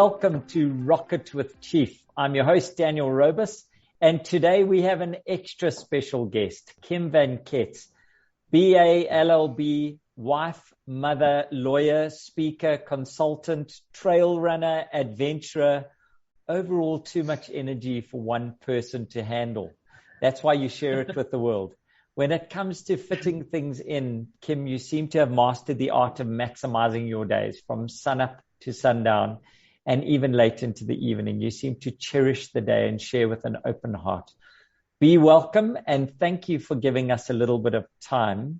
welcome to Rocket with Chief. I'm your host, Daniel Robus, and today we have an extra special guest, Kim Van Kets, BA, LLB, wife, mother, lawyer, speaker, consultant, trail runner, adventurer, overall too much energy for one person to handle. That's why you share it with the world. When it comes to fitting things in, Kim, you seem to have mastered the art of maximizing your days from sunup to sundown and even late into the evening. You seem to cherish the day and share with an open heart. Be welcome and thank you for giving us a little bit of time.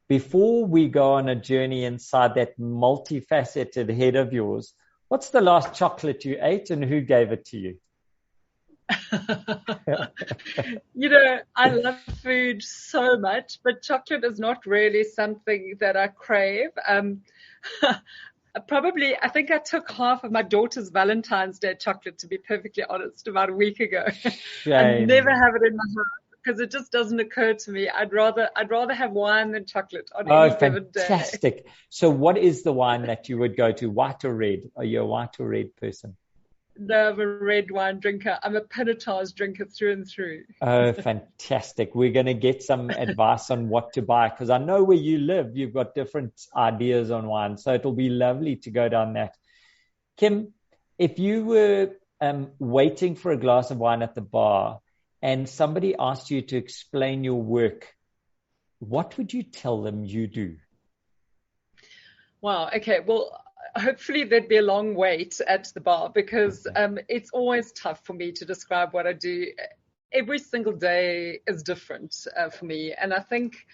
Before we go on a journey inside that multifaceted head of yours, what's the last chocolate you ate and who gave it to you? I love food so much, but chocolate is not really something that I crave. I think I took half of my daughter's Valentine's Day chocolate, to be perfectly honest, about a week ago. I never have it in my house because it just doesn't occur to me. I'd rather have wine than chocolate on any given day. Fantastic. So what is the wine that you would go to, white or red? Are you a white or red person? No, I'm a red wine drinker. I'm a Pinotage drinker through and through. Oh, fantastic. We're going to get some advice on what to buy because I know where you live, you've got different ideas on wine. So it'll be lovely to go down that. Kim, if you were waiting for a glass of wine at the bar and somebody asked you to explain your work, what would you tell them you do? Wow. Okay. Well, hopefully there'd be a long wait at the bar because it's always tough for me to describe what I do. Every single day is different for me. And I think,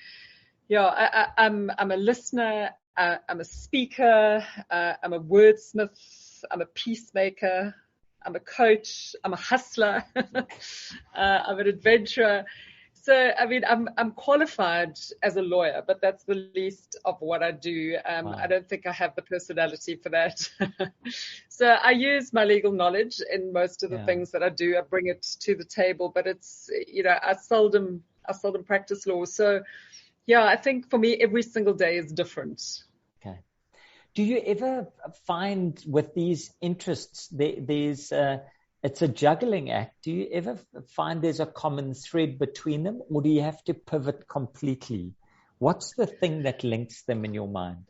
I'm a listener, I'm a speaker, I'm a wordsmith, I'm a peacemaker, I'm a coach, I'm a hustler, I'm an adventurer. So, I mean, I'm qualified as a lawyer, but that's the least of what I do. Wow. I don't think I have the personality for that. So I use my legal knowledge in most of the things that I do. I bring it to the table, but it's, I seldom practice law. So, I think for me, every single day is different. Okay. Do you ever find with these interests, it's a juggling act. Do you ever find there's a common thread between them or do you have to pivot completely? What's the thing that links them in your mind?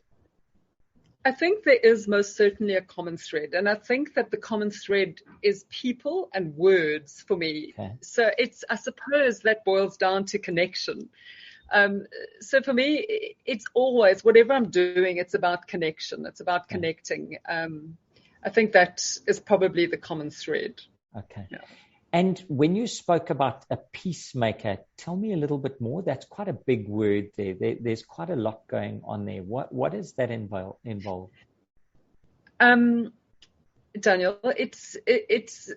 I think there is most certainly a common thread. And I think that the common thread is people and words for me. Okay. So I suppose that boils down to connection. So for me, it's always, whatever I'm doing, it's about connection. It's about connecting. I think that is probably the common thread. Okay. Yeah. And when you spoke about a peacemaker, tell me a little bit more. That's quite a big word there. There's quite a lot going on there. What does that involve? Daniel, it's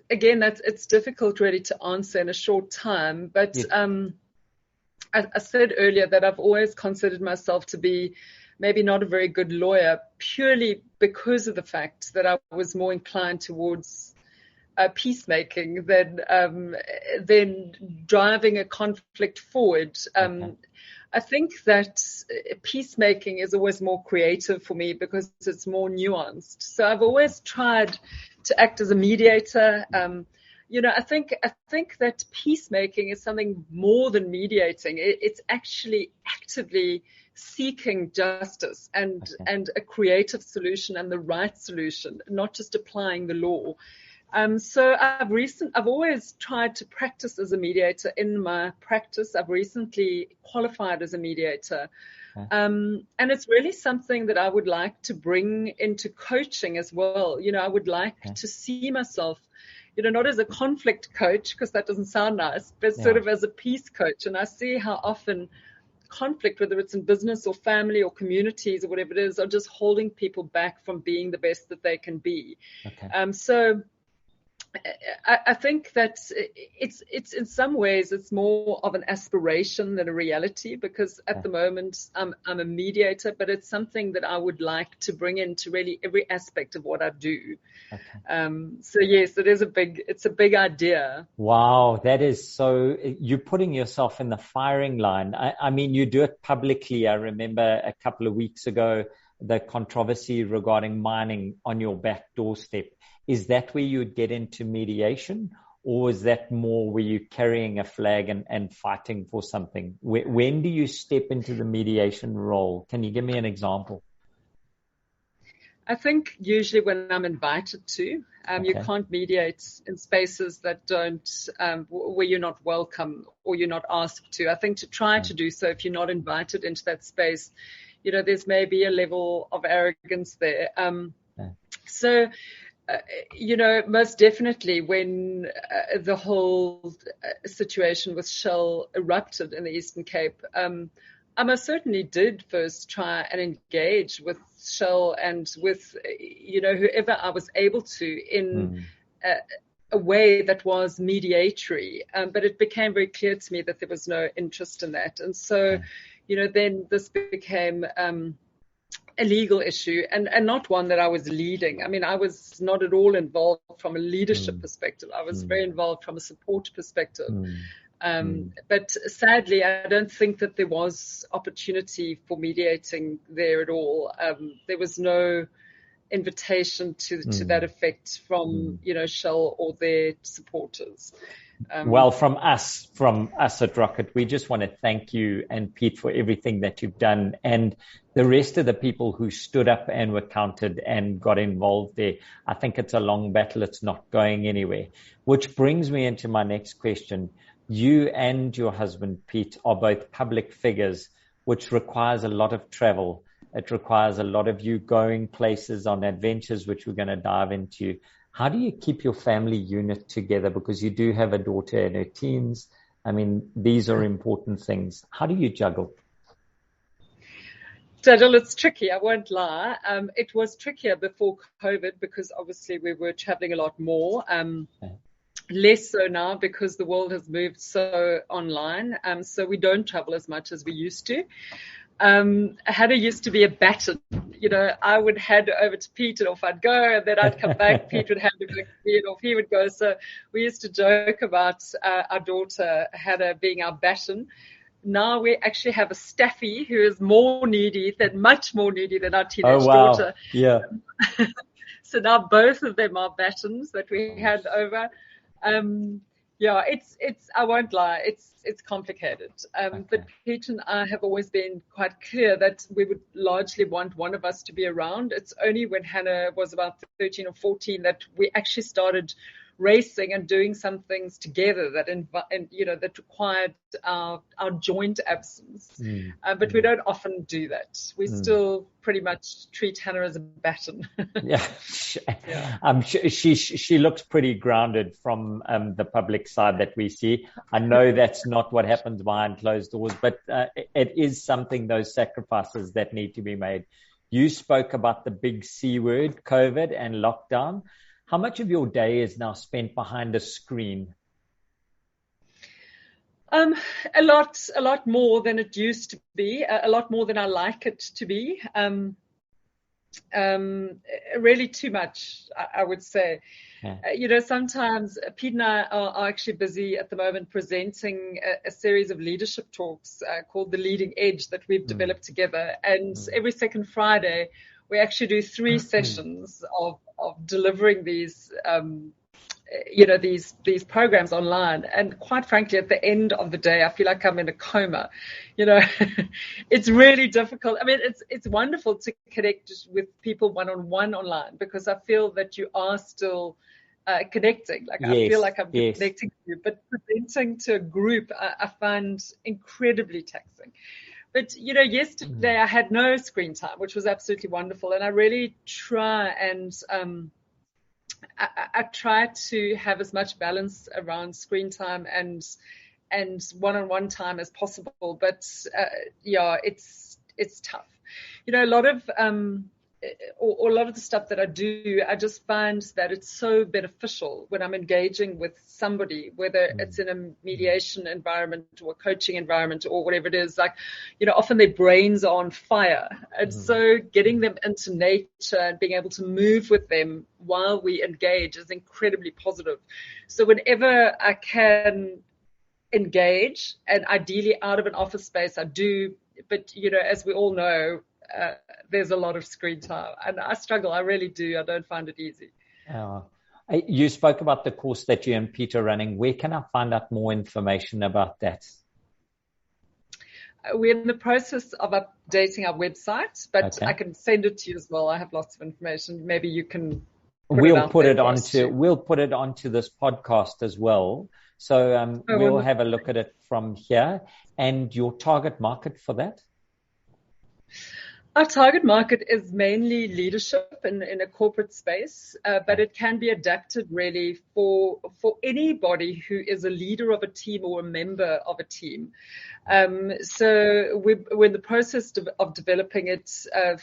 again, it's difficult really to answer in a short time. But I said earlier that I've always considered myself to be maybe not a very good lawyer, purely because of the fact that I was more inclined towards peacemaking than driving a conflict forward. I think that peacemaking is always more creative for me because it's more nuanced. So I've always tried to act as a mediator. I think that peacemaking is something more than mediating. It's actually actively seeking justice and a creative solution and the right solution, not just applying the law. So I've always tried to practice as a mediator in my practice. I've recently qualified as a mediator. And it's really something that I would like to bring into coaching as well. I would like to see myself, not as a conflict coach, because that doesn't sound nice, but sort of as a peace coach. And I see how often conflict, whether it's in business or family or communities or whatever it is, are just holding people back from being the best that they can be. So I think that it's in some ways it's more of an aspiration than a reality, because at the moment I'm a mediator, but it's something that I would like to bring into really every aspect of what I do. So yes, it's a big idea. Wow, that is so. You're putting yourself in the firing line. I mean, you do it publicly. I remember a couple of weeks ago, the controversy regarding mining on your back doorstep. Is that where you would get into mediation, or is that more where you're carrying a flag and fighting for something? When do you step into the mediation role? Can you give me an example? I think usually when I'm invited to, you can't mediate in spaces that don't, where you're not welcome or you're not asked to. I think to try to do so, if you're not invited into that space, there's maybe a level of arrogance there. So, most definitely when the whole situation with Shell erupted in the Eastern Cape, I most certainly did first try and engage with Shell and with, whoever I was able to in a way that was mediatory. But it became very clear to me that there was no interest in that. And so, then this became a legal issue and not one that I was leading. I mean, I was not at all involved from a leadership perspective. I was very involved from a support perspective. But sadly, I don't think that there was opportunity for mediating there at all. There was no invitation to that effect from, Shell or their supporters. Well, from us at Rocket, we just want to thank you and Pete for everything that you've done, and the rest of the people who stood up and were counted and got involved there. I think it's a long battle. It's not going anywhere, which brings me into my next question. You and your husband, Pete, are both public figures, which requires a lot of travel. It requires a lot of you going places on adventures, which we're going to dive into. How do you keep your family unit together? Because you do have a daughter in her teens. I mean, these are important things. How do you juggle? Daniel, it's tricky. I won't lie. It was trickier before COVID because obviously we were traveling a lot more. Less so now because the world has moved so online. So we don't travel as much as we used to. Hannah used to be a baton. I would hand over to Pete and off I'd go, and then I'd come back. Pete would hand it back to me and off he would go. So we used to joke about our daughter Hannah being our baton. Now we actually have a staffy who is much more needy than our teenage daughter. Yeah. So now both of them are batons that we hand over. I won't lie, it's complicated. But Pete and I have always been quite clear that we would largely want one of us to be around. It's only when Hannah was about 13 or 14 that we actually started racing and doing some things together that required our joint absence. But we don't often do that. We still pretty much treat Hannah as a baton. Yeah. I'm sure she looks pretty grounded from the public side that we see. I know that's not what happens behind closed doors, but it is something, those sacrifices that need to be made. You spoke about the big C word, COVID and lockdown. How much of your day is now spent behind a screen? A lot more than it used to be, a lot more than I like it to be. Really too much, I would say. Yeah. Sometimes Pete and I are actually busy at the moment presenting a series of leadership talks called The Leading Edge that we've developed together. And every second Friday, we actually do 3 sessions of delivering these, these programs online. And quite frankly, at the end of the day, I feel like I'm in a coma. It's really difficult. I mean, it's wonderful to connect with people one-on-one online because I feel that you are still connecting. Like yes, I feel like I'm connecting to you, but presenting to a group, I find incredibly taxing. But, yesterday I had no screen time, which was absolutely wonderful. And I really try and I try to have as much balance around screen time and one-on-one time as possible. But, it's tough. A lot of or a lot of the stuff that I do, I just find that it's so beneficial when I'm engaging with somebody, whether it's in a mediation environment or a coaching environment or whatever it is. Like, often their brains are on fire. And so getting them into nature and being able to move with them while we engage is incredibly positive. So whenever I can engage, and ideally out of an office space, I do. But, as we all know, there's a lot of screen time, and I struggle. I really do. I don't find it easy. You spoke about the course that you and Peter are running. Where can I find out more information about that? We're in the process of updating our website, but okay. I can send it to you as well. I have lots of information. Maybe you can. We'll put it onto this podcast as well. So we'll have a look at it from here. And your target market for that? Our target market is mainly leadership in a corporate space, but it can be adapted really for anybody who is a leader of a team or a member of a team. So we're in the process of developing it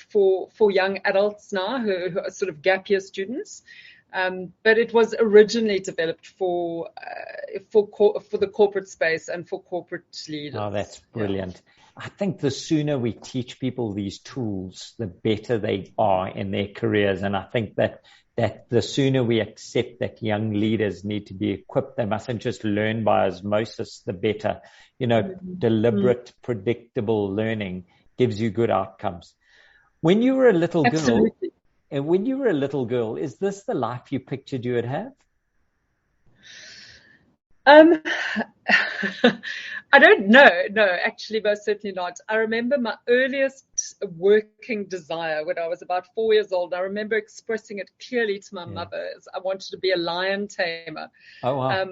for young adults now who are sort of gap year students. But it was originally developed for the corporate space and for corporate leaders. Oh, that's brilliant. Yeah. I think the sooner we teach people these tools, the better they are in their careers. And I think that the sooner we accept that young leaders need to be equipped, they mustn't just learn by osmosis, the better. Deliberate, predictable learning gives you good outcomes. When you were a little girl, is this the life you pictured you would have? I don't know. No, actually, most certainly not. I remember my earliest working desire when I was about 4 years old. I remember expressing it clearly to my mother. I wanted to be a lion tamer. Oh, wow.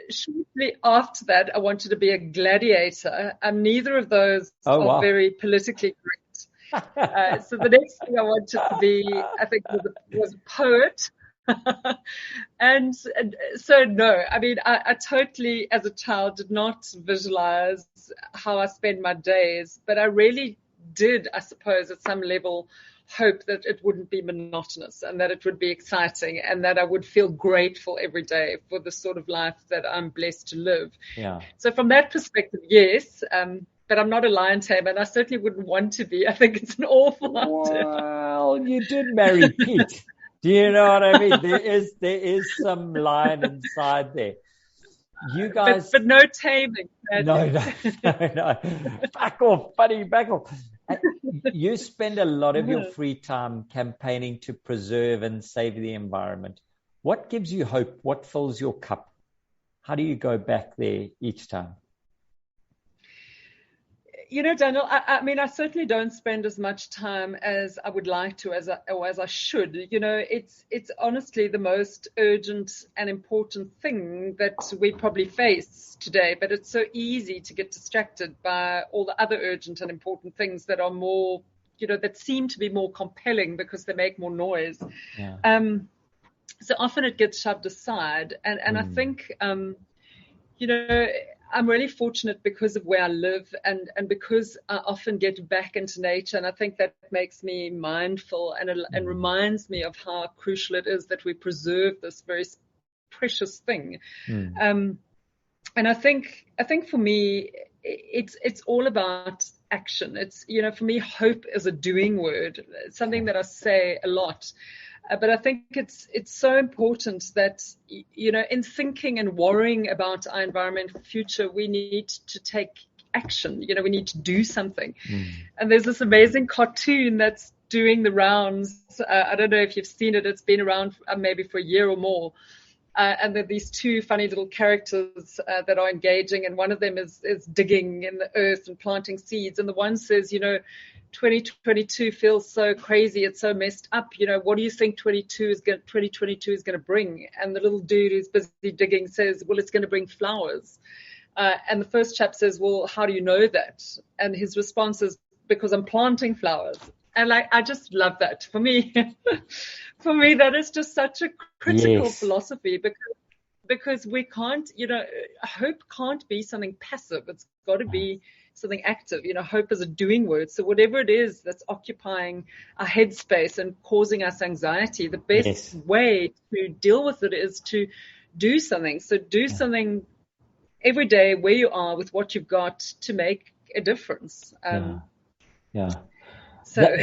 Shortly after that, I wanted to be a gladiator. Neither of those are very politically correct. So the next thing I wanted to be, I think, was a poet. And so, no, I mean, I totally, as a child, did not visualize how I spend my days, but I really did, I suppose, at some level, hope that it wouldn't be monotonous and that it would be exciting and that I would feel grateful every day for the sort of life that I'm blessed to live. Yeah. So from that perspective, yes, but I'm not a lion tamer, and I certainly wouldn't want to be. I think it's an awful idea. Well, you did marry Pete. Do you know what I mean? There is some lion inside there. You guys, but no taming. No. Back off, buddy, back off. You spend a lot of your free time campaigning to preserve and save the environment. What gives you hope? What fills your cup? How do you go back there each time? Daniel, I mean, I certainly don't spend as much time as I would like to, as I should. It's honestly the most urgent and important thing that we probably face today. But it's so easy to get distracted by all the other urgent and important things that are more, that seem to be more compelling because they make more noise. Yeah. So often it gets shoved aside. And I think, I'm really fortunate because of where I live and because I often get back into nature. And I think that makes me mindful and reminds me of how crucial it is that we preserve this very precious thing. And I think for me, it's all about action. It's, for me, hope is a doing word. It's something that I say a lot. But I think it's so important that, in thinking and worrying about our environmental future, we need to take action. We need to do something. And there's this amazing cartoon that's doing the rounds. I don't know if you've seen it. It's been around maybe for a year or more. And there are these two funny little characters that are engaging. And one of them is digging in the earth and planting seeds. And the one says, 2022 feels so crazy. It's so messed up. What do you think 2022 is going to bring? And the little dude who's busy digging says, well, it's going to bring flowers. And the first chap says, well, how do you know that? And his response is, because I'm planting flowers. And I just love that. For me, that is just such a critical philosophy because we can't, hope can't be something passive. It's got to be something active. Hope is a doing word. So whatever it is that's occupying our headspace and causing us anxiety, the best way to deal with it is to do something. So do something every day where you are with what you've got to make a difference. So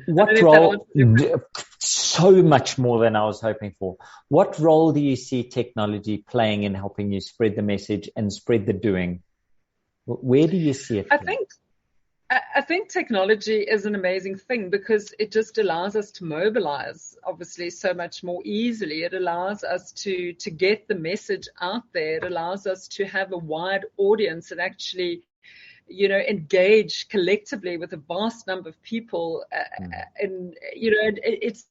what role, so much more than I was hoping for. What role do you see technology playing in helping you spread the message and spread the doing? Where do you see it? I think I think technology is an amazing thing because it just allows us to mobilize, obviously, so much more easily. It allows us to get the message out there. It allows us to have a wide audience and actually, engage collectively with a vast number of people. And, it's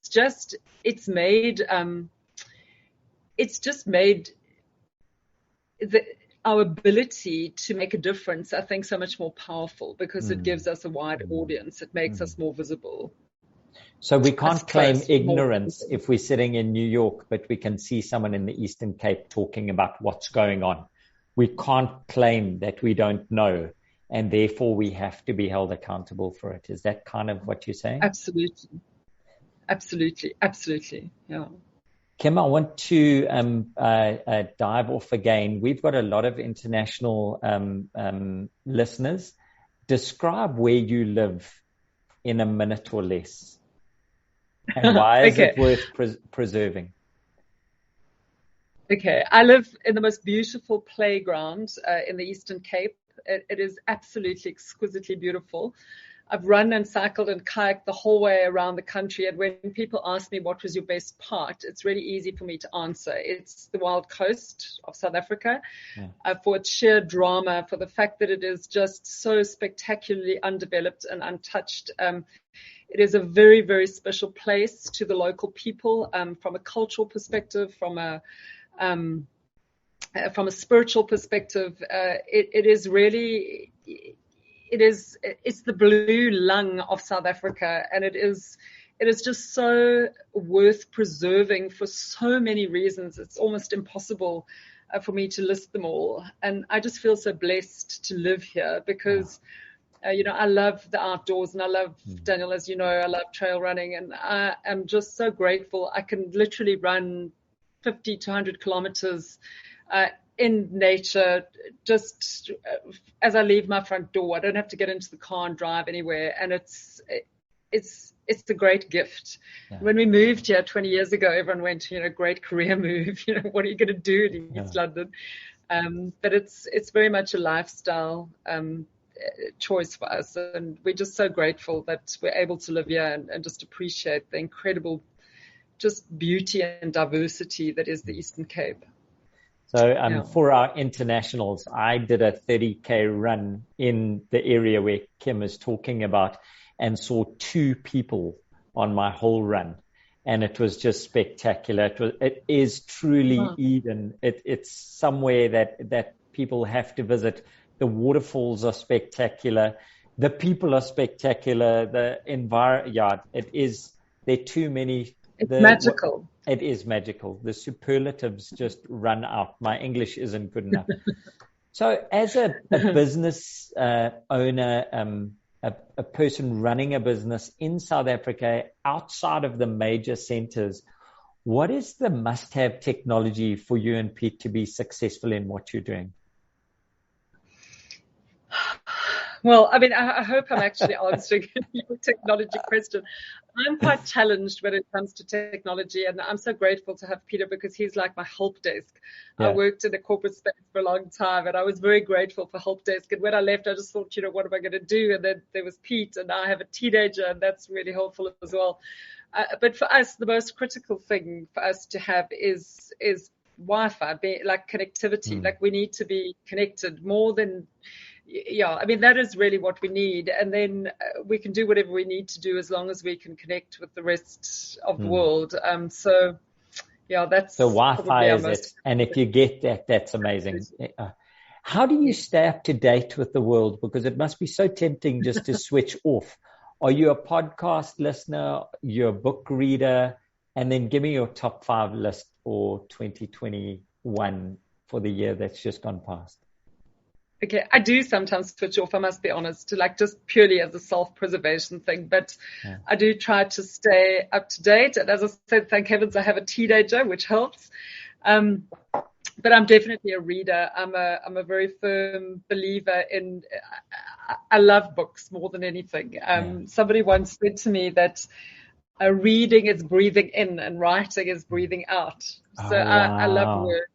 just made our ability to make a difference, I think, so much more powerful because it gives us a wide audience. It makes us more visible. So we can't claim ignorance if we're sitting in New York, but we can see someone in the Eastern Cape talking about what's going on. We can't claim that we don't know, and therefore we have to be held accountable for it. Is that kind of what you're saying? Absolutely. Yeah. Kim, I want to dive off again. We've got a lot of international listeners. Describe where you live in a minute or less. And why is it worth preserving? Okay. I live in the most beautiful playground in the Eastern Cape. It is absolutely exquisitely beautiful. I've run and cycled and kayaked the whole way around the country. And when people ask me what was your best part, it's really easy for me to answer. It's the wild coast of South Africa, for its sheer drama, for the fact that it is just so spectacularly undeveloped and untouched. It is a very, very special place to the local people, from a cultural perspective, from a spiritual perspective. It is really... It's the blue lung of South Africa, and it is just so worth preserving for so many reasons. It's almost impossible for me to list them all. And I just feel so blessed to live here because, I love the outdoors, and I love, Daniel, as you know, I love trail running, and I am just so grateful. I can literally run 50 to 100 kilometers in nature, just as I leave my front door. I don't have to get into the car and drive anywhere. And it's a great gift. Yeah. When we moved here 20 years ago, everyone went, great career move. What are you going to do in East London? But it's very much a lifestyle choice for us. And we're just so grateful that we're able to live here and just appreciate the incredible just beauty and diversity that is the Eastern Cape. So for our internationals, I did a 30K run in the area where Kim is talking about and saw 2 people on my whole run. And it was just spectacular. It is truly Eden. It's somewhere that people have to visit. The waterfalls are spectacular. The people are spectacular. The environment, there are too many. It's magical. It is magical. The superlatives just run out. My English isn't good enough. So as a business owner, a person running a business in South Africa outside of the major centers, what is the must-have technology for you and Pete to be successful in what you're doing? Well, I mean, I hope I'm actually answering your technology question. I'm quite challenged when it comes to technology, and I'm so grateful to have Peter because he's like my help desk. Yeah. I worked in the corporate space for a long time, and I was very grateful for help desk. And when I left, I just thought, what am I going to do? And then there was Pete, and now I have a teenager, and that's really helpful as well. But for us, the most critical thing for us to have is Wi-Fi, like connectivity. Like we need to be connected more than... Yeah, I mean, that is really what we need. And then we can do whatever we need to do as long as we can connect with the rest of the world. So that's... So Wi-Fi is it. And if you get that, that's amazing. How do you stay up to date with the world? Because it must be so tempting just to switch off. Are you a podcast listener? You're a book reader? And then give me your top 5 list for 2021 for the year that's just gone past. Okay, I do sometimes switch off, I must be honest, to like just purely as a self-preservation thing. But I do try to stay up to date. And as I said, thank heavens I have a teenager, which helps. But I'm definitely a reader. I'm a very firm believer in, I love books more than anything. Somebody once said to me that reading is breathing in and writing is breathing out. So I love words.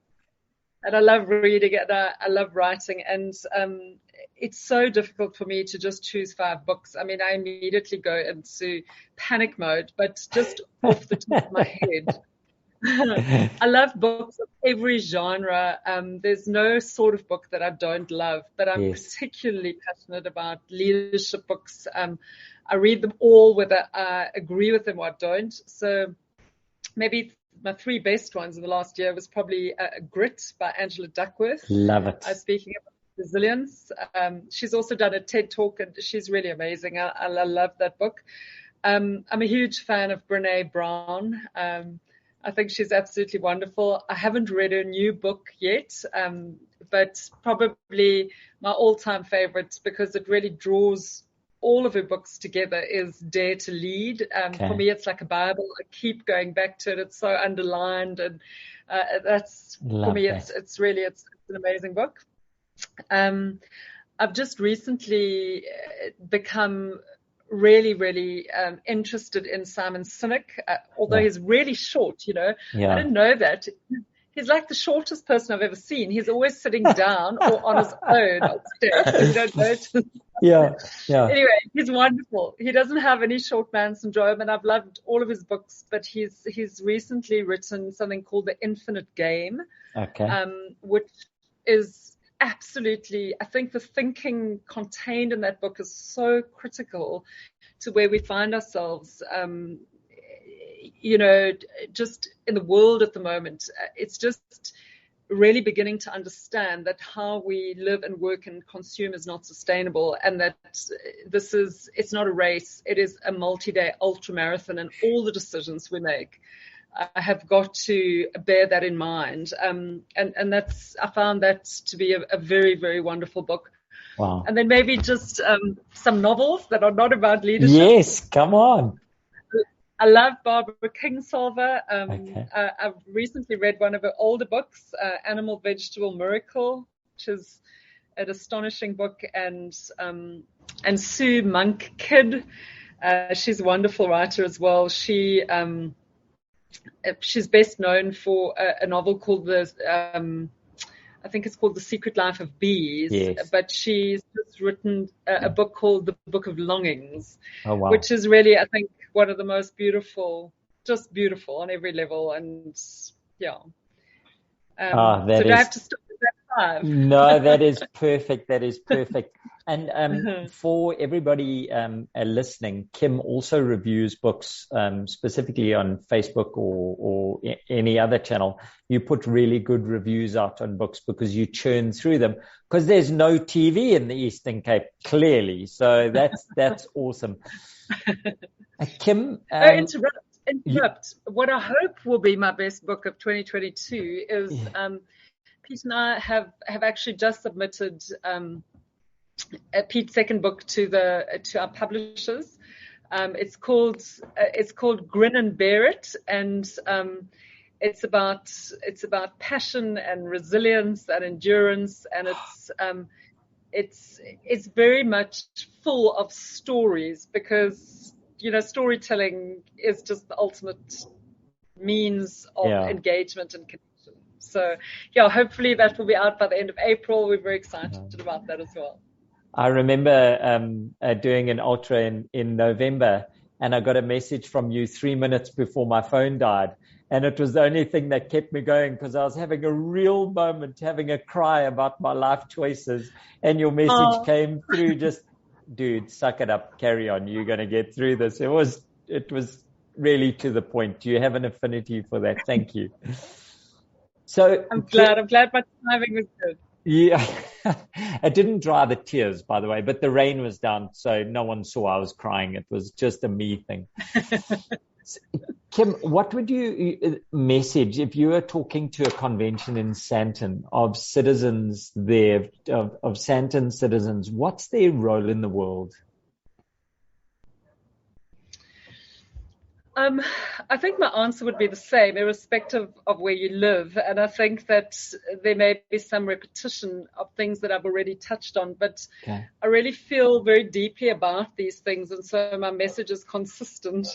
And I love reading and I love writing. And it's so difficult for me to just choose 5 books. I mean, I immediately go into panic mode, but just off the top of my head, I love books of every genre. There's no sort of book that I don't love, but I'm particularly passionate about leadership books. I read them all, whether I agree with them or I don't. So maybe my 3 best ones in the last year was probably Grit by Angela Duckworth. Love it. Speaking of resilience, she's also done a TED Talk, and she's really amazing. I love that book. I'm a huge fan of Brené Brown. I think she's absolutely wonderful. I haven't read her new book yet, but probably my all-time favorite, because it really draws all of her books together, is Dare to Lead. For me, it's like a Bible. I keep going back to it. It's so underlined, and that's for me. It's really an amazing book. I've just recently become really interested in Simon Sinek, although he's really short, I didn't know that. He's like the shortest person I've ever seen. He's always sitting down or on his own upstairs. You don't notice. Yeah. Anyway, he's wonderful. He doesn't have any short man syndrome, and I've loved all of his books, but he's recently written something called The Infinite Game, which is absolutely, I think the thinking contained in that book is so critical to where we find ourselves, just in the world at the moment. It's just really beginning to understand that how we live and work and consume is not sustainable, and that it's not a race, it is a multi-day ultra marathon, and all the decisions we make have got to bear that in mind. And I found that to be a very, very wonderful book. Wow. And then maybe just some novels that are not about leadership. Yes, come on. I love Barbara Kingsolver. I've recently read one of her older books, Animal Vegetable Miracle, which is an astonishing book. And Sue Monk Kidd, she's a wonderful writer as well. She's best known for a novel called I think it's called The Secret Life of Bees, but she's just written a book called The Book of Longings, which is really, I think, one of the most beautiful, just beautiful on every level. And so do I have to stop at that 5? No, that is perfect. That is perfect. And for everybody listening, Kim also reviews books specifically on Facebook or any other channel. You put really good reviews out on books because you churn through them, because there's no TV in the Eastern Cape, clearly. So that's awesome. Kim, interrupt. What I hope will be my best book of 2022 is Pete and I have actually just submitted Pete's second book to our publishers. It's called Grin and Bear It, and it's about passion and resilience and endurance, and it's very much full of stories, because storytelling is just the ultimate means of engagement and connection. So hopefully that will be out by the end of April. We're very excited about that as well. I remember doing an ultra in November, and I got a message from you 3 minutes before my phone died. And it was the only thing that kept me going, because I was having a real moment, having a cry about my life choices. And your message came through, just, dude, suck it up, carry on. You're going to get through this. It was really to the point. You have an affinity for that. Thank you. So I'm glad my timing was good. Yeah, it didn't dry the tears, by the way, but the rain was down, so no one saw I was crying. It was just a me thing. Kim, what would you message if you were talking to a convention in Sandton of citizens there, of Sandton citizens? What's their role in the world? I think my answer would be the same, irrespective of where you live. And I think that there may be some repetition of things that I've already touched on, but I really feel very deeply about these things. And so my message is consistent.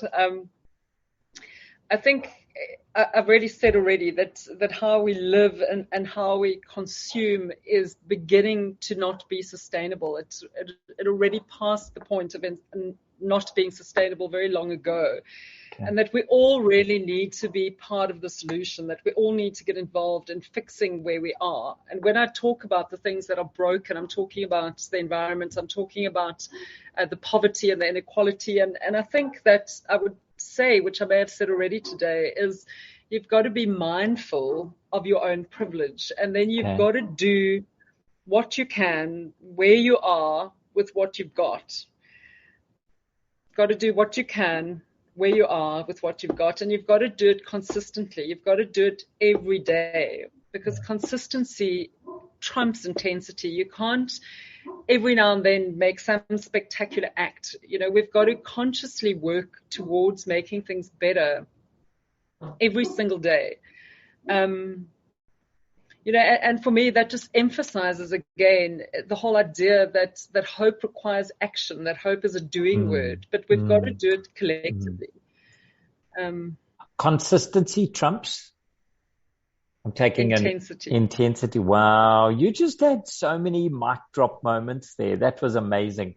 I think I've already said already that how we live and how we consume is beginning to not be sustainable. It already passed the point of not being sustainable very long ago. Okay. And that we all really need to be part of the solution, that we all need to get involved in fixing where we are. And when I talk about the things that are broken, I'm talking about the environment, I'm talking about the poverty and the inequality. And I think that I would say, which I may have said already today, is you've got to be mindful of your own privilege. And then you've got to do what you can, where you are, with what you've got. You've got to do what you can, where you are with what you've got, and you've got to do it consistently. You've got to do it every day, because consistency trumps intensity. You can't every now and then make some spectacular act. We've got to consciously work towards making things better every single day. And for me, that just emphasizes again the whole idea that hope requires action, that hope is a doing word, but we've got to do it collectively. Consistency trumps? I'm taking intensity. Wow. You just had so many mic drop moments there. That was amazing.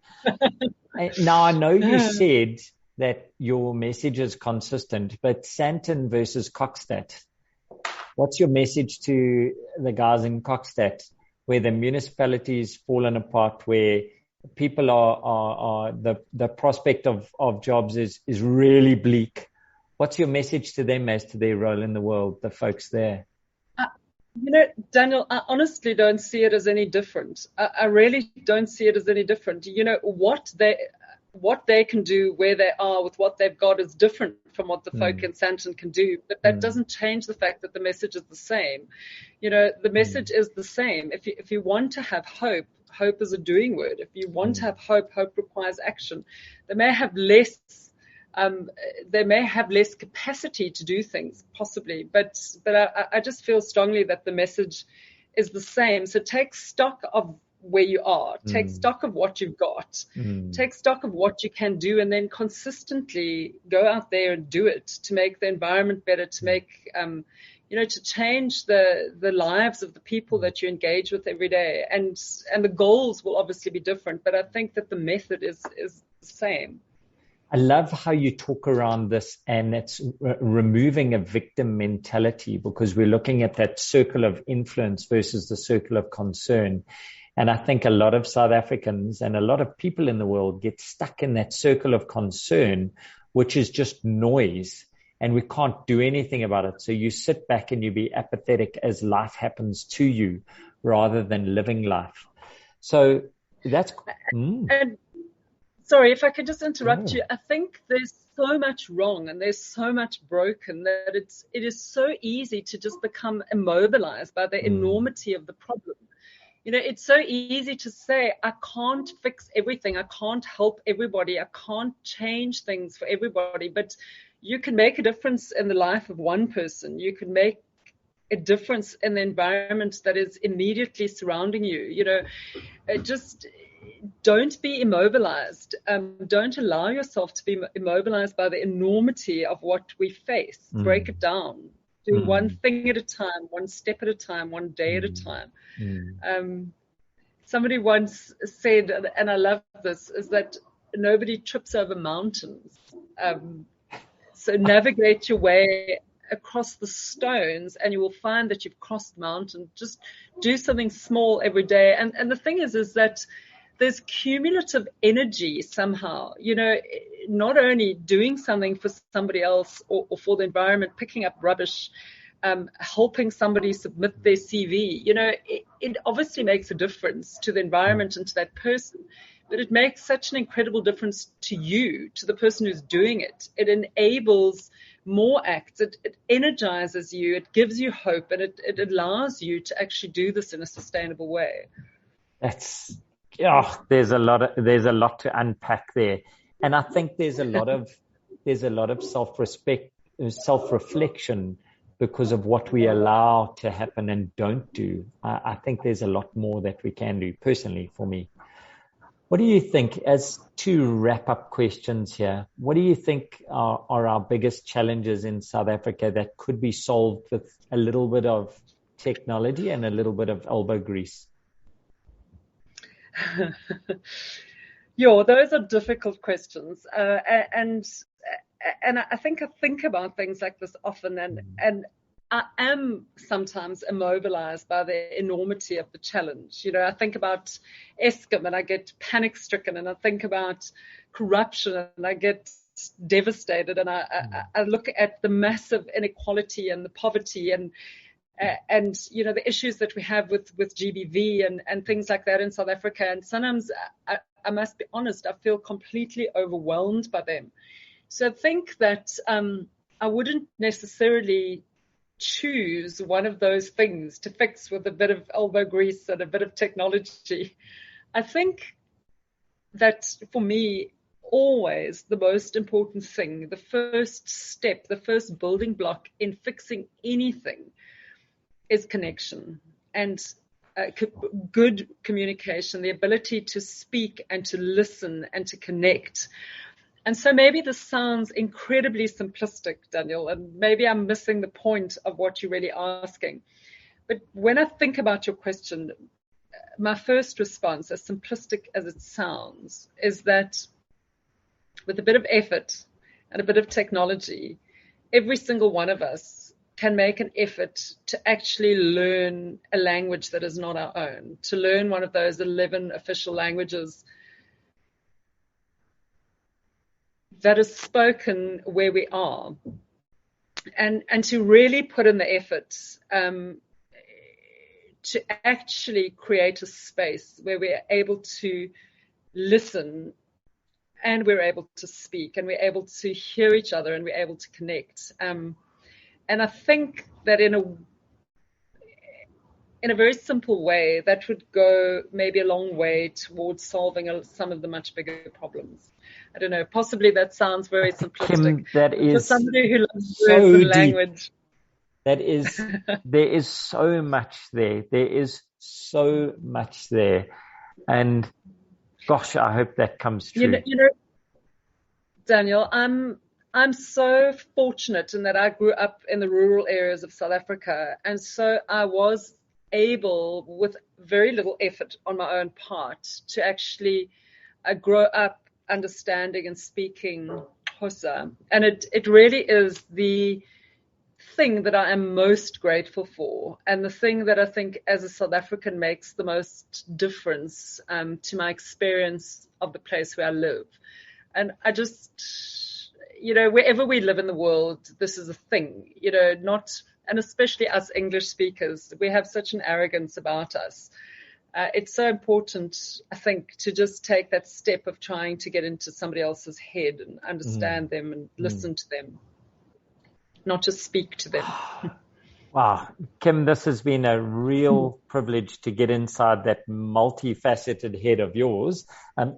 Now, I know you said that your message is consistent, but Sandton versus Kokstad. What's your message to the guys in Kokstad, where the municipality's fallen apart, where people are the prospect of jobs is really bleak? What's your message to them as to their role in the world, the folks there? Daniel, I honestly don't see it as any different. I really don't see it as any different. What they can do where they are with what they've got is different from what the folk in Sandton can do. But that doesn't change the fact that the message is the same. The message is the same. If you want to have hope, hope is a doing word. If you want to have hope, hope requires action. They may have less capacity to do things, possibly, but I just feel strongly that the message is the same. So take stock of where you are, take stock of what you've got, take stock of what you can do, and then consistently go out there and do it to make the environment better, to make, to change the lives of the people that you engage with every day. And the goals will obviously be different, but I think that the method is the same. I love how you talk around this, and it's removing a victim mentality, because we're looking at that circle of influence versus the circle of concern. And I think a lot of South Africans and a lot of people in the world get stuck in that circle of concern, which is just noise, and we can't do anything about it. So you sit back and you be apathetic as life happens to you rather than living life. So that's... And sorry, if I could just interrupt you. I think there's so much wrong and there's so much broken that it is so easy to just become immobilized by the enormity of the problem. It's so easy to say, I can't fix everything. I can't help everybody. I can't change things for everybody. But you can make a difference in the life of one person. You can make a difference in the environment that is immediately surrounding you. Just don't be immobilized. Don't allow yourself to be immobilized by the enormity of what we face. Break it down. Do one thing at a time, one step at a time, one day at a time. Somebody once said, and I love this, is that nobody trips over mountains. So navigate your way across the stones and you will find that you've crossed the mountain. Just do something small every day. And the thing is that there's cumulative energy somehow, not only doing something for somebody else or for the environment, picking up rubbish, helping somebody submit their CV, it obviously makes a difference to the environment and to that person, but it makes such an incredible difference to you, to the person who's doing it. It enables more acts. It energizes you. It gives you hope, and it allows you to actually do this in a sustainable way. There's a lot to unpack there, and I think there's a lot of self-reflection because of what we allow to happen and don't do. I think there's a lot more that we can do, personally, for me. What do you think, as two wrap-up questions here, what do you think are our biggest challenges in South Africa that could be solved with a little bit of technology and a little bit of elbow grease? Yeah, those are difficult questions. And I think about things like this often, and I am sometimes immobilized by the enormity of the challenge. You know, I think about Eskom and I get panic stricken, and I think about corruption and I get devastated, and I look at the massive inequality and the poverty and you know, the issues that we have with GBV and things like that in South Africa. And sometimes I must be honest, I feel completely overwhelmed by them. So I think that I wouldn't necessarily choose one of those things to fix with a bit of elbow grease and a bit of technology. I think that for me, always the most important thing, the first step, the first building block in fixing anything is connection and good communication, the ability to speak and to listen and to connect. And so maybe this sounds incredibly simplistic, Daniel, and maybe I'm missing the point of what you're really asking. But when I think about your question, my first response, as simplistic as it sounds, is that with a bit of effort and a bit of technology, every single one of us can make an effort to actually learn a language that is not our own, to learn one of those 11 official languages that is spoken where we are, and to really put in the effort to actually create a space where we're able to listen and we're able to speak and we're able to hear each other and we're able to connect. And I think that in a very simple way, that would go maybe a long way towards solving some of the much bigger problems. I don't know, possibly that sounds very simplistic. Kim, that is for somebody who loves so words and deep. language. There is so much there. There is so much there. And gosh, I hope that comes true. You know, Daniel, I'm so fortunate in that I grew up in the rural areas of South Africa. And so I was able, with very little effort on my own part, to actually grow up understanding and speaking Xhosa. And it really is the thing that I am most grateful for, and the thing that I think as a South African makes the most difference to my experience of the place where I live. And I just, you know, wherever we live in the world, this is a thing, you know, and especially us English speakers, we have such an arrogance about us. It's so important, I think, to just take that step of trying to get into somebody else's head and understand them and listen to them, not just speak to them. Wow. Kim, this has been a real privilege to get inside that multifaceted head of yours.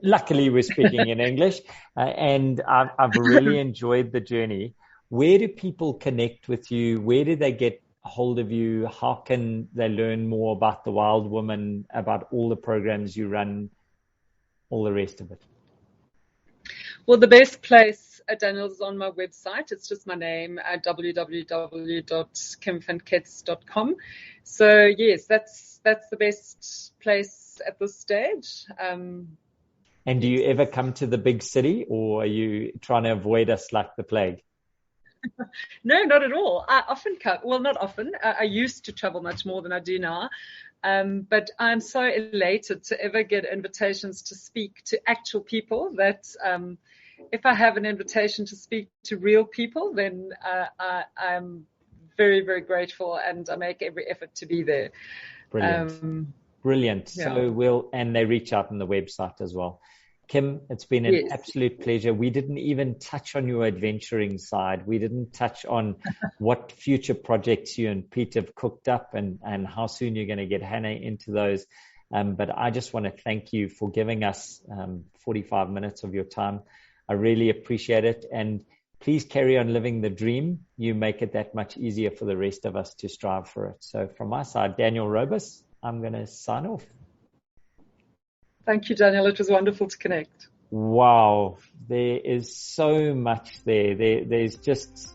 Luckily, we're speaking in English, and I've really enjoyed the journey. Where do people connect with you? Where do they get hold of you? How can they learn more about the Wild Woman, about all the programs you run, all the rest of it? Well, the best place, Daniel, is on my website. It's just my name at www.kimvankets.com. So yes, that's the best place at this stage. And do you ever come to the big city, or are you trying to avoid us like the plague? No, not at all. I often come. Well, not often. I used to travel much more than I do now. But I'm so elated to ever get invitations to speak to actual people that if I have an invitation to speak to real people, then I'm very, very grateful, and I make every effort to be there. Brilliant. Yeah. So and they reach out on the website as well. Kim, it's been an absolute pleasure. We didn't even touch on your adventuring side. We didn't touch on what future projects you and Pete have cooked up and how soon you're going to get Hannah into those. But I just want to thank you for giving us 45 minutes of your time. I really appreciate it. And please carry on living the dream. You make it that much easier for the rest of us to strive for it. So from my side, Daniel Robus, I'm going to sign off. Thank you, Daniel. It was wonderful to connect. Wow. There is so much there. There's just